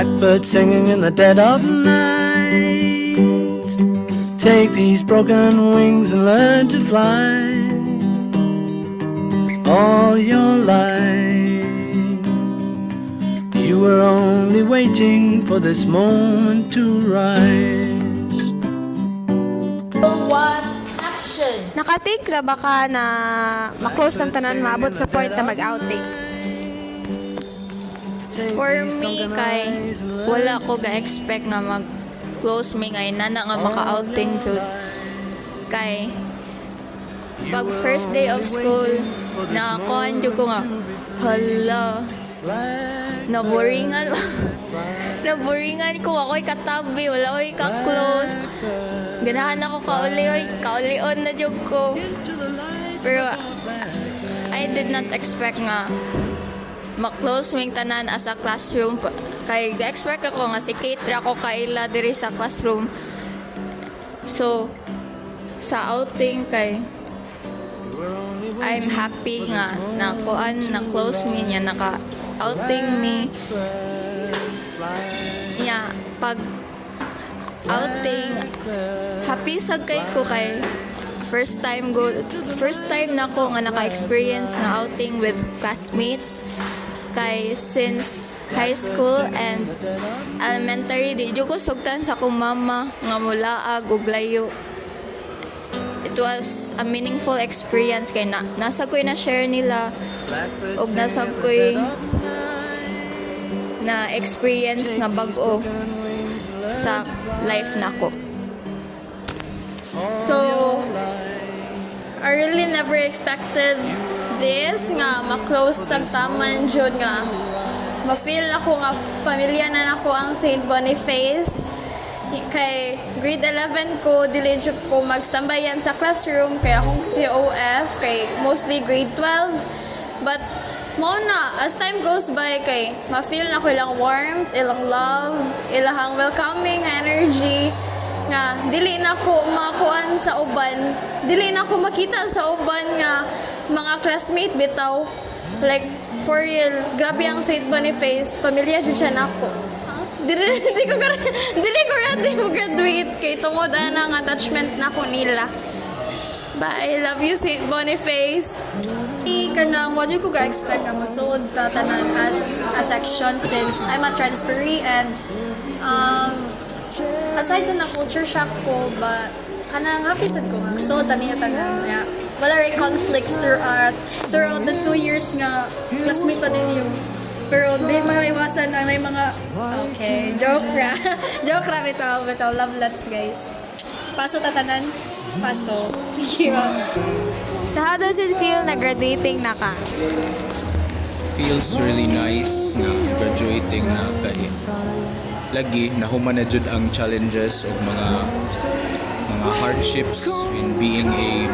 Blackbird singing in the dead of night. Take these broken wings and learn to fly all your life. You were only waiting for this moment to rise. One, action! Nakatik na ba ka na maklose ng tanan maabot sa point na mag-outing? For me, kay wala ko ga-expect nga mag-close me ngay nana nga maka-outing jud. Kay pag first day of school, nakakuan jud ko nga, hala, naboringan naboringan ko, ako'y katabi, wala ko'y ka-close. Ganahan ako kaulion na jud ko. Pero I did not expect nga ma-close ming tanan as a classroom. Kay ga-expect ako nga si Kate ako kaila diri sa classroom. So sa outing kay I'm happy nga na kuan na close me niya naka outing me. Yeah, pag outing happy sad kay ko kay first time na ko nga naka-experience nga outing with classmates. Kay since high school and elementary di jud ko sugtan sa akong mama nga mulaag ug layo. It was a meaningful experience kay nasa ko'y na share nila ug nasa ko'y na experience nga bag-o sa life nako. So I really never expected this nga ma-close tagtaman jud nga ma-feel nako nga pamilya na nako ang St. Boniface. Kay grade 11 ko dili jud ko magstambayan sa classroom kay akong COF kay mostly grade 12, but mo na as time goes by kay ma-feel na ko ilang warmth, ilang love, ilang welcoming energy nga dili na ko makuan sa uban, dili na ko makita sa uban nga mga classmate bitaw, like for real grabe ang St. Boniface, pamilya jud siya nako. Dili ko ready mo graduate kay tungod ana nga attachment nako nila. Bye, I love you St. Boniface. Kanang wadi ko ga-expect nga masuod ta tanan as a section since I'm a transferee and aside sa na culture shock ko, but kanang happy sad ko nga so tani tanan nga wala ray conflicts throughout the 2 years nga classmate ta din yung pero di maiwasan ang mga okay joke ra bitaw love lots guys. Paso tatanan paso sige ba. So how does it feel na graduating na ka? Feels really nice na graduating na kay lagi nahuman na jud ang challenges o mga hardships in being a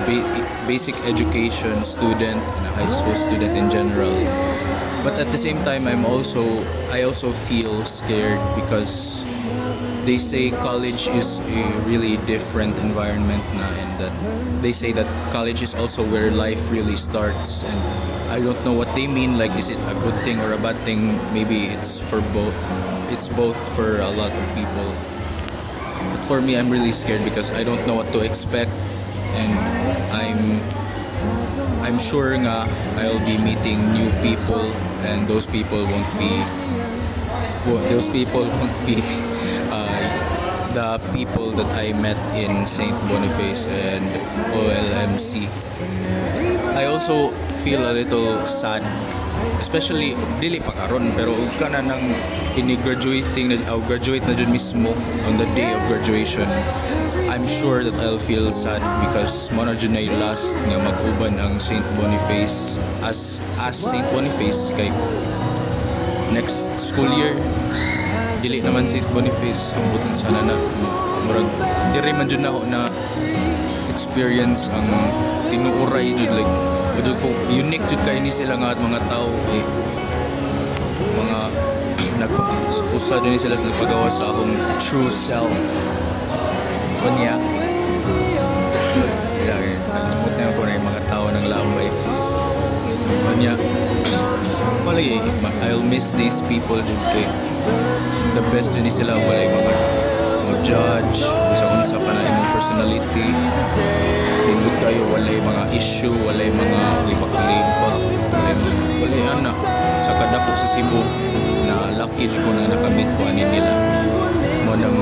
basic education student and a high school student in general. But at the same time I also feel scared because they say college is a really different environment na, and that they say that college is also where life really starts, and I don't know what they mean, like is it a good thing or a bad thing? Maybe it's both for a lot of people, but for me I'm really scared because I don't know what to expect, and I'm sure nga I'll be meeting new people and those people won't be the people that I met in St. Boniface and OLMC. I also feel a little sad, especially dili pa karon pero ug kana nang graduate na jud mismo on the day of graduation. I'm sure that I'll feel sad because mo na jud na last nga mag-uban ang St. Boniface as St. Boniface kay next school year dili naman St. Boniface ambutan sana na murag diri man jud na ako na experience ang tinuoray jud like jud ko unique jud kay ni sila nga at mga tao eh, mga nagpausa din sila sa paggawa sa akong true self kunya kalimut na ako na yung mga tao ng lambay kunya wala Uy, I'll miss these people din kay the best din sila, walay mga judge sa unsa pa na imong personality, nindot kayo, walay mga issue, walay mga lipak-lipak, walay anak sa kadako sa Cebu na lucky ko na nakamit ko ani nila mo nang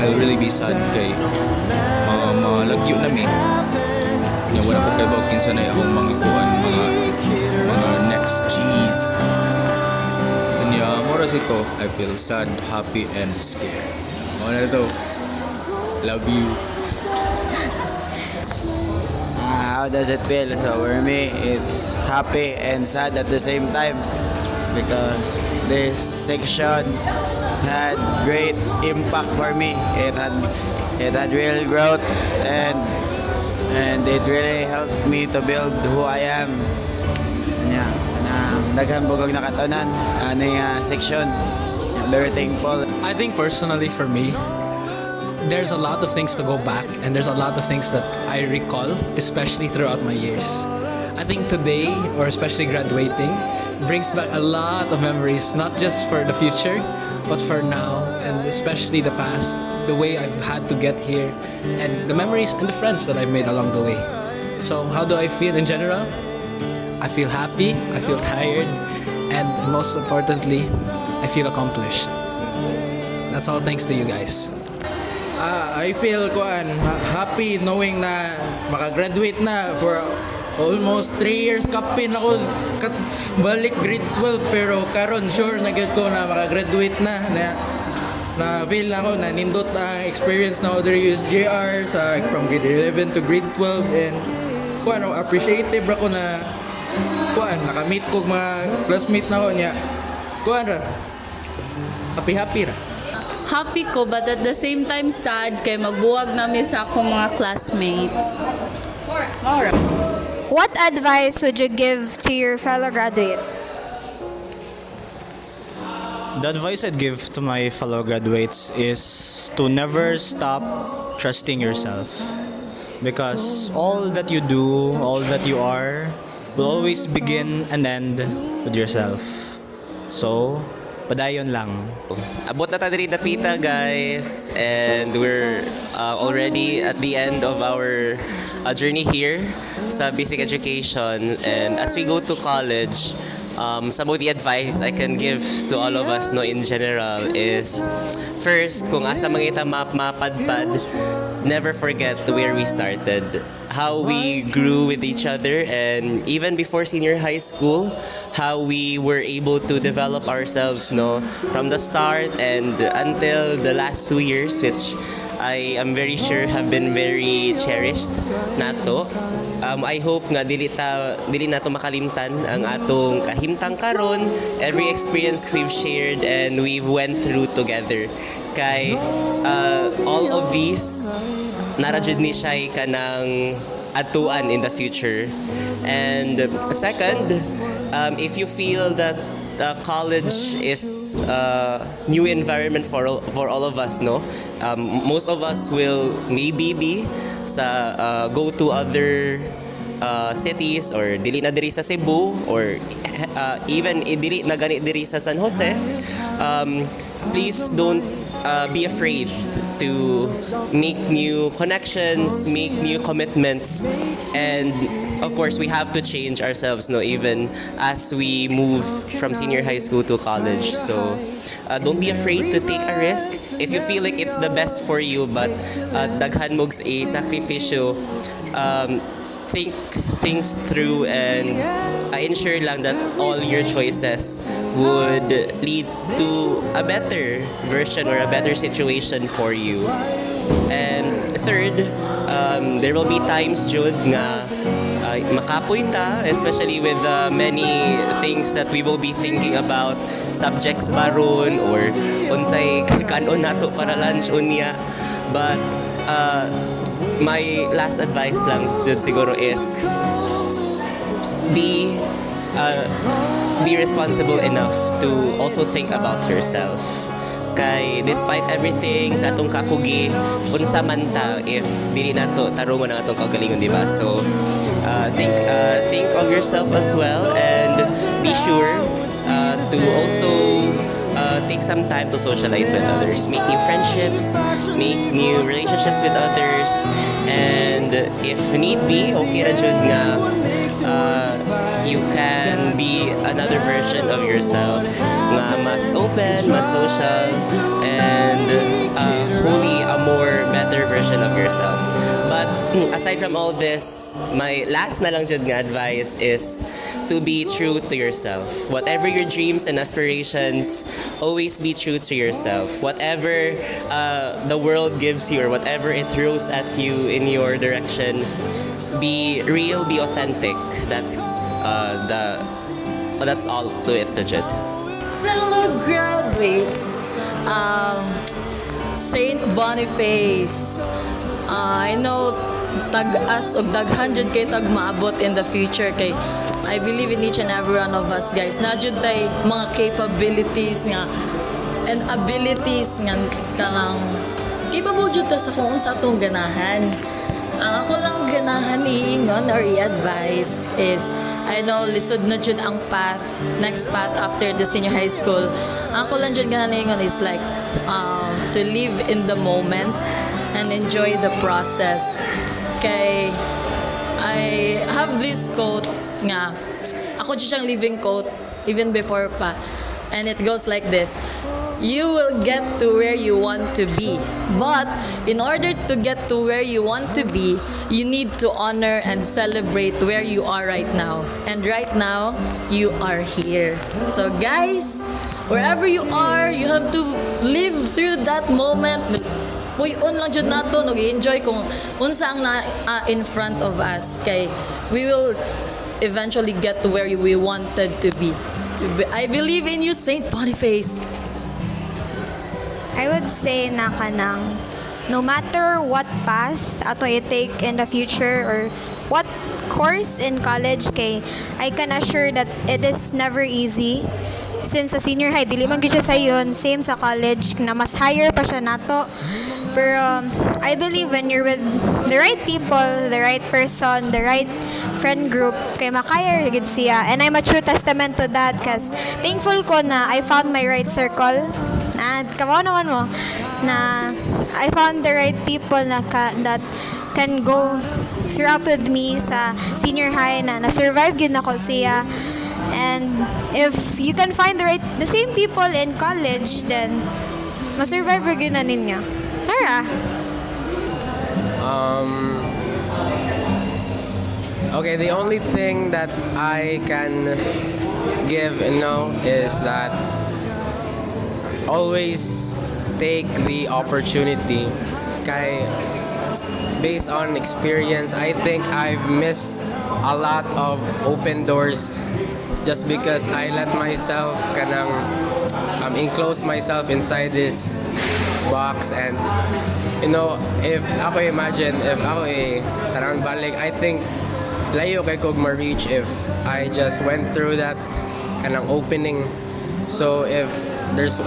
I'll really be sad kay mga lagyo na mi nga wala ko kay bawag kinsa na akong mga kuan, mga next G's. Kanya moras ito, I feel sad, happy and scared. Ano ito? Love you. How does it feel? So for me, it's happy and sad at the same time because this section had great impact for me. It had real growth and it really helped me to build who I am. Yeah, daghan bugog nakatanan ani section. Very thankful. I think personally for me, there's a lot of things to go back and there's a lot of things that I recall, especially throughout my years. I think today, or especially graduating, brings back a lot of memories, not just for the future, but for now, and especially the past, the way I've had to get here, and the memories and the friends that I've made along the way. So how do I feel in general? I feel happy, I feel tired, and most importantly, I feel accomplished. That's all thanks to you guys. I feel happy knowing na makagraduate na for almost 3 years. Kapin ako balik grade 12 pero karon sure na gid ko na makagraduate na feel ako na nindot ang experience na other USJR sa from grade 11 to grade 12 and appreciative ra ko na nakamit ko mga classmate na ko niya happy ra. Happy ko but at the same time sad kay magbuwag nami sa akong mga classmates. What advice would you give to your fellow graduates? The advice I'd give to my fellow graduates is to never stop trusting yourself. Because all that you do, all that you are, will always begin and end with yourself. So, padayon lang. Abot na tayo rin napita, guys, and we're already at the end of our journey here sa basic education. And as we go to college, some of the advice I can give to all of us in general is first, kung asa mangita mapadpad, never forget where we started, how we grew with each other, and even before senior high school, how we were able to develop ourselves from the start and until the last 2 years, which I am very sure have been very cherished nato. I hope nga dili nato makalimtan ang atong kahimtang karon, every experience we've shared and we went through together. Kay all of these narajud ni siya kanang atuan in the future. And second, if you feel that college is a new environment for all of us, most of us will maybe be go to other cities or dili na diri sa Cebu or even dili na gani diri sa San Jose. Please don't be afraid to make new connections, make new commitments, and of course we have to change ourselves even as we move from senior high school to college. So don't be afraid to take a risk if you feel like it's the best for you, but daghan mo a sakripisyo. Think things through and ensure lang that all your choices would lead to a better version or a better situation for you. And third, there will be times, Jude, nga makapoy ta, especially with many things that we will be thinking about, subjects baron or unsay kanon nato para lunch unya. But my last advice lang, Jude, siguro is be responsible enough to also think about yourself. Kay despite everything sa atong kakugi, unsa man ta if dili nato tarungon ang atong kaugalingon, di ba? So think of yourself as well and be sure to also take some time to socialize with others, make new friendships, make new relationships with others, and if need be, okay ra jud nga you can be another version of yourself nga mas open, mas social, and hopefully a more better version of yourself. But aside from all this, my last na lang jud nga advice is to be true to yourself. Whatever your dreams and aspirations, always be true to yourself. Whatever the world gives you or whatever it throws at you in your direction, be real, be authentic. That's all to it, Jud. Fellow graduates, Saint Boniface, I know tag-as og daghan jud kay tag maabot in the future kay I believe in each and every one of us, guys. Na jud tay mga capabilities nga and abilities nga kanang capable jud ta sa kung sa atong ganahan. Ang ako lang ganahan iingon or i-advise is I know lisod na jud ang next path after the senior high school. Ang ako lang jud ganahan iingon is like to live in the moment and enjoy the process. Kay I have this quote nga ako jud siyang living quote even before pa, and it goes like this: you will get to where you want to be, but in order to get to where you want to be, you need to honor and celebrate where you are right now. And right now, you are here. So guys, wherever you are, you have to live through that moment. Puyon lang jud nato, nag-enjoy kung unsa ang in front of us, kay we will eventually get to where we wanted to be. I believe in you, Saint Boniface. I would say na kanang no matter what path ato i-take in the future or what course in college, kay I can assure that it is never easy. Since sa senior high, dili man gyud siya sayon, same sa college na mas higher pa siya nato. Pero I believe when you're with the right people, the right person, the right friend group, kay makaya gid siya. And I'm a true testament to that, cause thankful ko na I found my right circle. At kawaw naman mo na I found the right people that can go throughout with me sa senior high na na-survive gyud nako siya. And if you can find the same people in college, then ma-survive gyud na ninyo. Tara. Okay, the only thing that I can give is that always take the opportunity. Kay based on experience, I think I've missed a lot of open doors just because I let myself enclose myself inside this box. And if ako imagine if ako tarang balik, I think layo kay kog ma-reach if I just went through that kanang opening. So if there's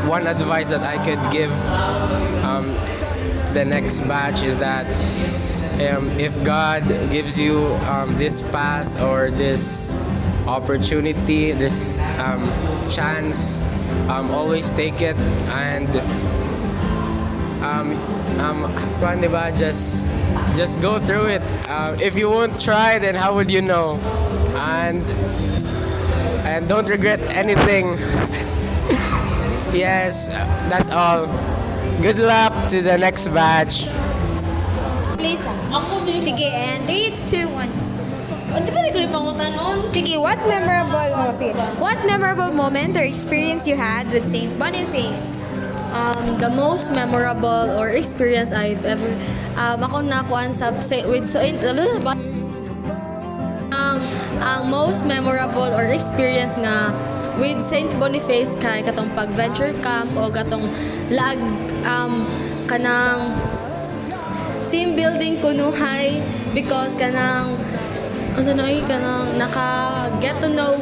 one advice that I could give to the next batch is that if God gives you this path or this opportunity, this chance, always take it and just go through it. If you won't try, then how would you know? And don't regret anything. Yes, that's all. Good luck to the next batch. Please. Sige, and 3, 2, 1. Di ba di ko rin pangutanon? Sige, what memorable moment or experience you had with Saint Boniface? The most memorable or experience I've ever ako nakuan sa with Saint ang most memorable or experience nga with Saint Boniface kay katong pag-venture camp o katong lag kanang team building kunuhay because kanang naka-get to know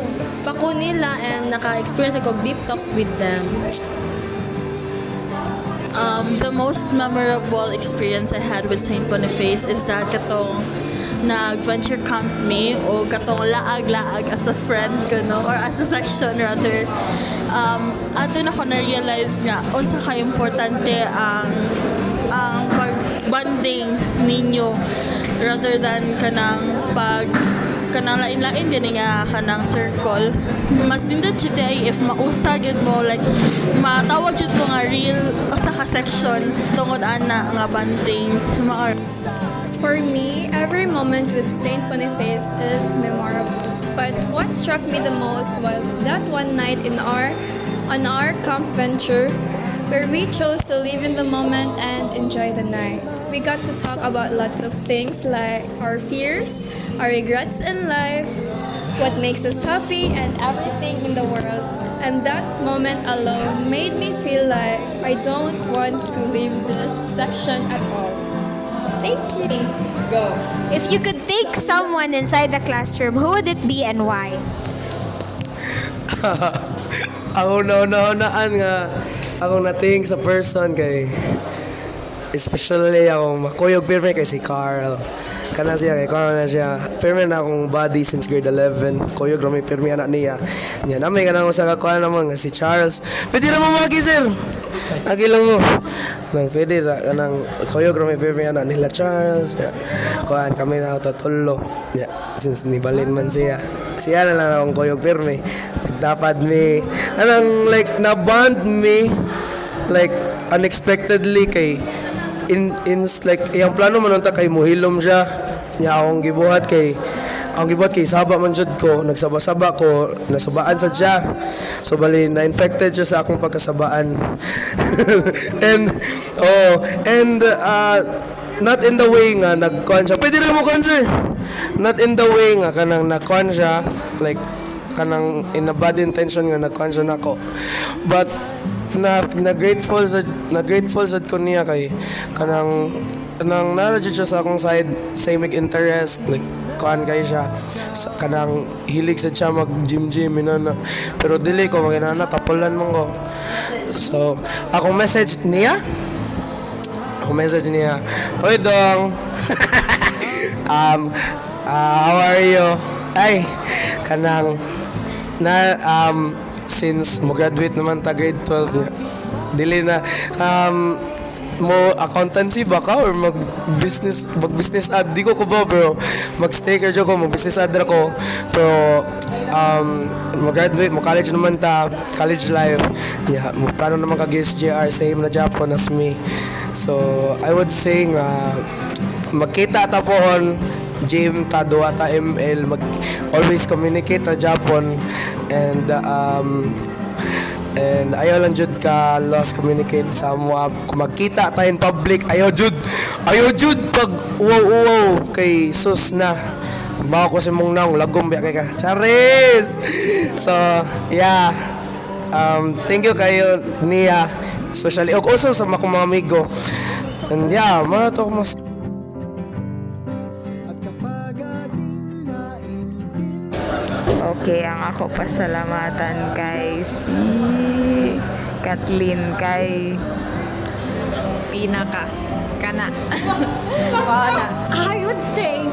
pa ko nila and naka-experience ako deep talks with them. The most memorable experience I had with Saint Boniface is that katong nag-venture camp me o katong laag-laag as a friend ko, no? Or as a section rather. Ato na ko na-realize nga unsa ka importante ang pag-bonding ninyo rather than kanang lain-lain din nga kanang circle. Mas nindot jud if mausa gyud mo, like matawag jud mo nga real usa ka section tungod ana nga bonding. For me, every moment with Saint Boniface is memorable. But what struck me the most was that one night on our camp venture where we chose to live in the moment and enjoy the night. We got to talk about lots of things like our fears, our regrets in life, what makes us happy, and everything in the world. And that moment alone made me feel like I don't want to leave this section at all. Thank you. Go. If you could take someone inside the classroom, who would it be and why? Ako naunaan nga akong nating sa person kay especially akong makuyog pirmi kay si Carl. Kana siya kay Carl na siya. Pirmi na akong buddy since grade 11. Kuyog rami pirmi anak niya. Nya nami kanang usa ka kuan naman nga si Charles. Pwede na mo magi sir. Agi lang mo. Nang pwede ra kanang kuyog rami pirmi anak nila Charles. Kuan kami na tulo. Nya since nibalin man siya. Siya na lang akong kuyog pirmi. Nagtapad mi. Anong like na-bond mi like unexpectedly kay in like yung plano man unta kay muhilom siya. Nya akong gibuhat kay saba man jud ko, nagsaba-saba ko, nasabaan sa siya. So bali na-infected siya sa akong pagkasabaan. and not in the way nga nagkuan siya. Pwede rin mo cancer. Not in the way nga kanang nakuan siya like kanang in a bad intention nga nagkuan siya nako. But na grateful sad ko niya kay kanang nara jud siya sa akong side, same interest like kuan kay siya kanang hilig sad siya mag gym inana. Pero dili ko maginana tapulan man ko. So akong message niya Hoy dong. How are you? Ay kanang na since mo graduate naman ta grade 12 dili na mo accountancy ba ka or mag business ad di ko ba pero mag staker ko mag business ad ra ko pero mo graduate mo college naman ta college life yeah mo plano naman ka SGR same na Japan as me. So I would say nga magkita ta pohon gym ta duwa ta ML mag always communicate ta Japan and ayaw lang jud ka lost communicate sa mga kung magkita ta in public ayaw jud pag uwaw kay sus na mao ko si mong naong lagom biya kay ka Charis. So yeah thank you kayo niya especially also sa mga amigo and yeah marato ko mas. Okay, ang ako pasalamatan kay si Kathleen kay pinaka kana. I would think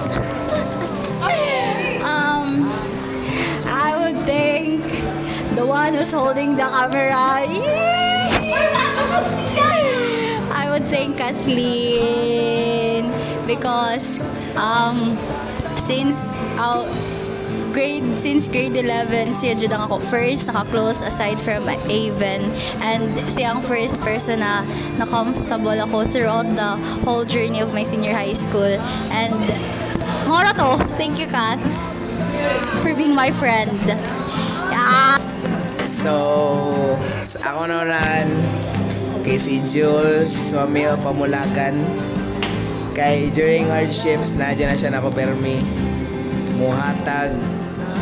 the one who's holding the camera. I would thank Kathleen because since grade 11 siya jud ang ako first naka-close aside from Avon and siya ang first person na comfortable ako throughout the whole journey of my senior high school and mora to thank you Kath for being my friend. So ako naman kay si Jules Mamil Pamulagan kay during hardships nadya na siya nakopermi muhatag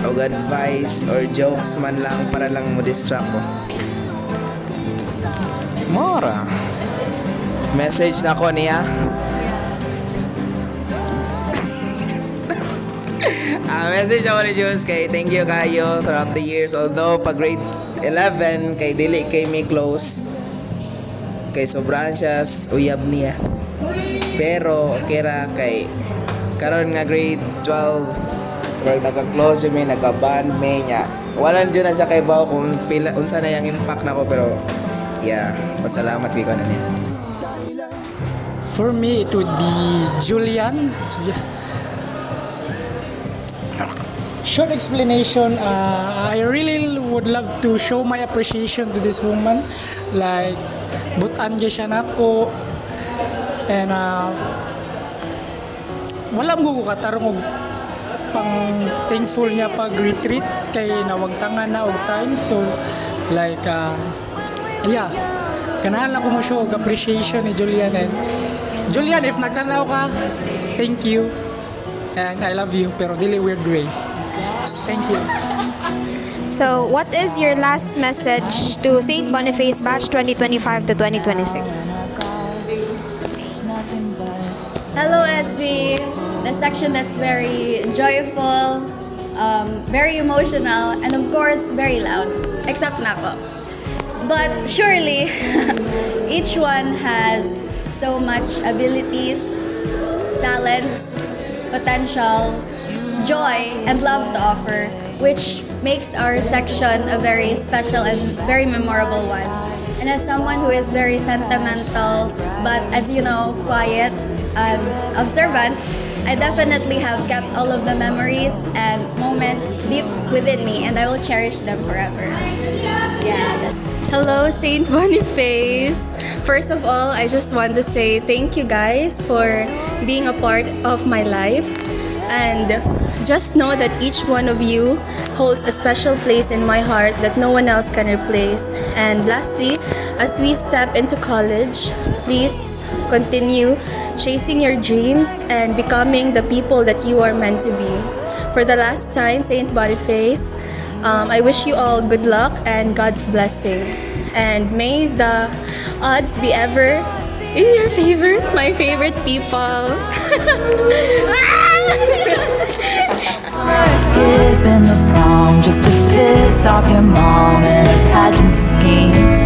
og advice or jokes man lang para lang mo distract ko. Mora. Message na ko niya. Message ako ni Jules kay thank you kayo throughout the years although pag grade 11 kay dili kay me close kay sobrang siya uyab niya pero okay ra kay karon nga grade 12, wag nagka-close mi, nagka-band mi nya. Wala dyan na siya kay Bao kung pila, unsa na yung impact nako pero yeah, pasalamat kay ko na niya. For me, it would be Julian. Short explanation, I really would love to show my appreciation to this woman. Like, butan siya nako. And wala mo ko katarong og pang thankful niya pag retreats kay nawagtangan na og time. So, like, yeah. Ganahan lang ko mo show og appreciation ni Julian. And Julian, if nagtanaw ka, thank you. And I love you, pero dili weird way. Thank you. So, what is your last message to St. Boniface Batch 2025 to 2026? Hello, SB. The section that's very joyful, very emotional, and of course, very loud. Except Nako. But surely, each one has so much abilities, talents, potential, joy, and love to offer, which makes our section a very special and very memorable one. And as someone who is very sentimental, but as you know, quiet and observant, I definitely have kept all of the memories and moments deep within me, and I will cherish them forever. Yeah. Hello, St. Boniface. First of all, I just want to say thank you guys for being a part of my life. And just know that each one of you holds a special place in my heart that no one else can replace. And lastly, as we step into college, please continue chasing your dreams and becoming the people that you are meant to be. For the last time, St. Boniface, I wish you all good luck and God's blessing. And may the odds be ever in your favor, my favorite people. Skipping the prom just to piss off your mom and her pageant schemes.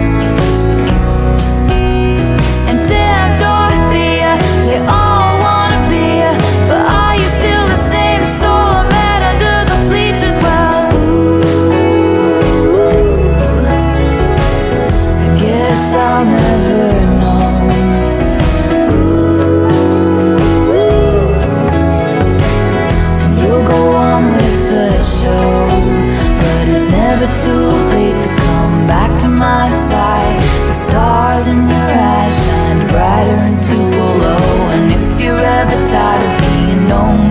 And damn Dorothea, they all wanna be ya, but are you still the same soul mad under the bleachers? Well, ooh, I guess I'll never know. But it's never too late to come back to my side. The stars in your eyes shine brighter and to below. And if you're ever tired of being known